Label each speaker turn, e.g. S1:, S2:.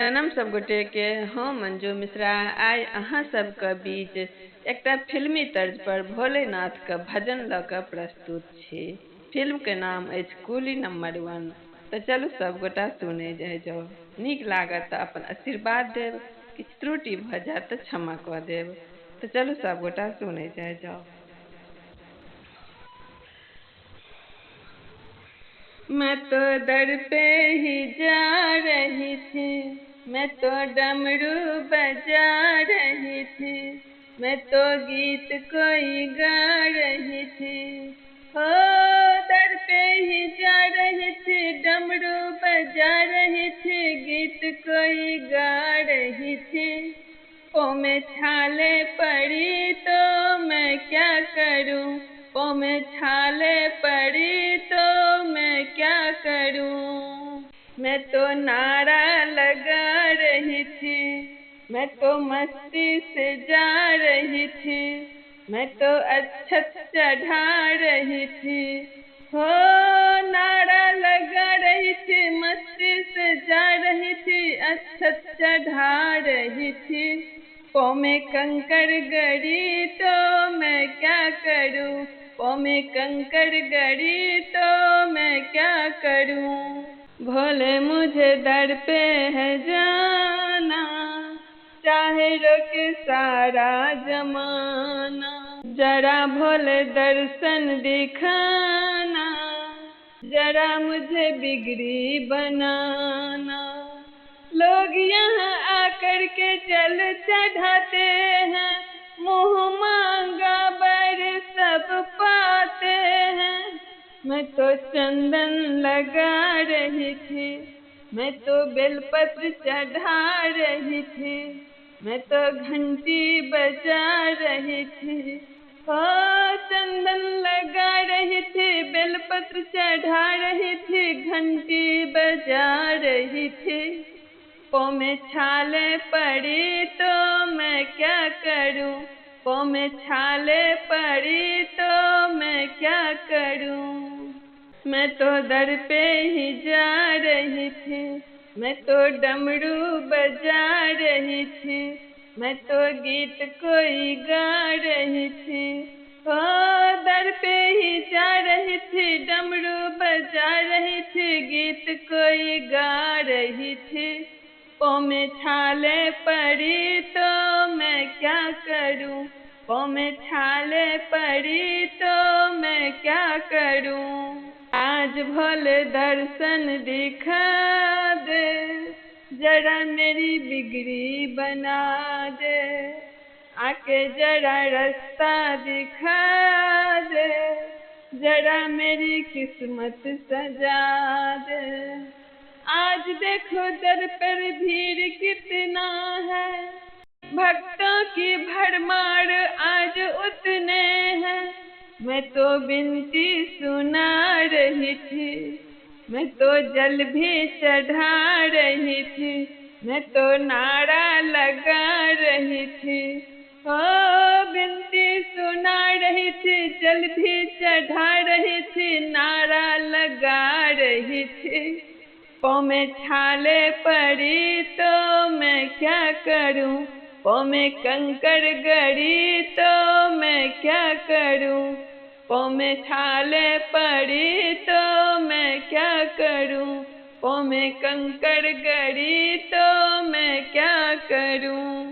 S1: प्रणाम सब गोटे के। हम मंजू मिश्रा आइ अहाँ सबके बीच एकटा फिल्मी तर्ज पर भोलेनाथ के भजन लऽ कऽ प्रस्तुत छी। फिल्म के नाम अछि कुली नंबर 1। तऽ चलू सब गोटा सुने जाउ। नीक लागत तऽ अपन आशीर्वाद देब, किछु त्रुटि भऽ जायत तऽ क्षमा कऽ देब। तऽ चलू सब गोटा सुने जाउ। मैं तो दर पे ही जा रही थी, मैं तो डमरू बजा रही थी, मैं तो गीत कोई गा रही थी। हो दर पे ही जा रही थी, डमरू बजा रही थी, गीत कोई गा रही थी। ओ में छाले पड़ी तो मैं क्या करूं, ओ में छाले पड़ी तो मैं क्या करूं। मैं तो नारा लगा रही थी, मैं तो मस्ती से जा रही थी, मैं तो अच्छत चढ़ा रही थी। हो नारा लगा रही थी, मस्ती से जा रही थी, अच्छत चढ़ा रही थी। पौ में कंकर गड़ी तो मैं क्या करूं, पौ में कंकर गड़ी तो मैं क्या करूं। भोले मुझे दर पे है जाना, चाहे रोके सारा जमाना, जरा भोले दर्शन दिखाना, जरा मुझे बिगड़ी बनाना। लोग यहाँ आकर के जल चढ़ाते हैं, मुँह मांगा बर सब पाते हैं। मैं तो चंदन लगा रही थी, मैं तो बेलपत्र चढ़ा रही थी, मैं तो घंटी बजा रही थी। हो चंदन लगा रही थी, बेलपत्र चढ़ा रही थी, घंटी बजा रही थी। पौ में छाले पड़ी तो मैं क्या करूं, पौ में छाले पड़ी तो मैं क्या करूं। मैं तो दर पे ही जा रही थी, मैं तो डमरू बजा रही थी, मैं तो गीत कोई गा रही थी। हो दर पे ही जा रही थी, डमरू बजा रही थी, गीत कोई गा रही थी। पौ में छाले पड़ी तो मैं क्या करूं, पौ में छाले पड़ी तो मैं क्या करूं। आज भोले दर्शन दिखा दे, जरा मेरी बिगड़ी बना दे, आके जरा रास्ता दिखा दे, जरा मेरी किस्मत सजा दे। आज देखो दर पर भीड़ कितना है, भक्तों की भरमार आज उतने हैं। मैं तो विनती सुना रही थी, मैं तो जल भी चढ़ा रही थी, मैं तो नारा लगा रही थी। हो विनती सुना रही थी, जल भी चढ़ा रही थी, नारा लगा रही थी। पौ में छाले पड़ी तो मैं क्या करूं, पौ में कंकर गड़ी तो मैं क्या करूं। पौ में छाले पड़ी तो मैं क्या करूं, पौ में कंकर गड़ी तो मैं क्या करूं।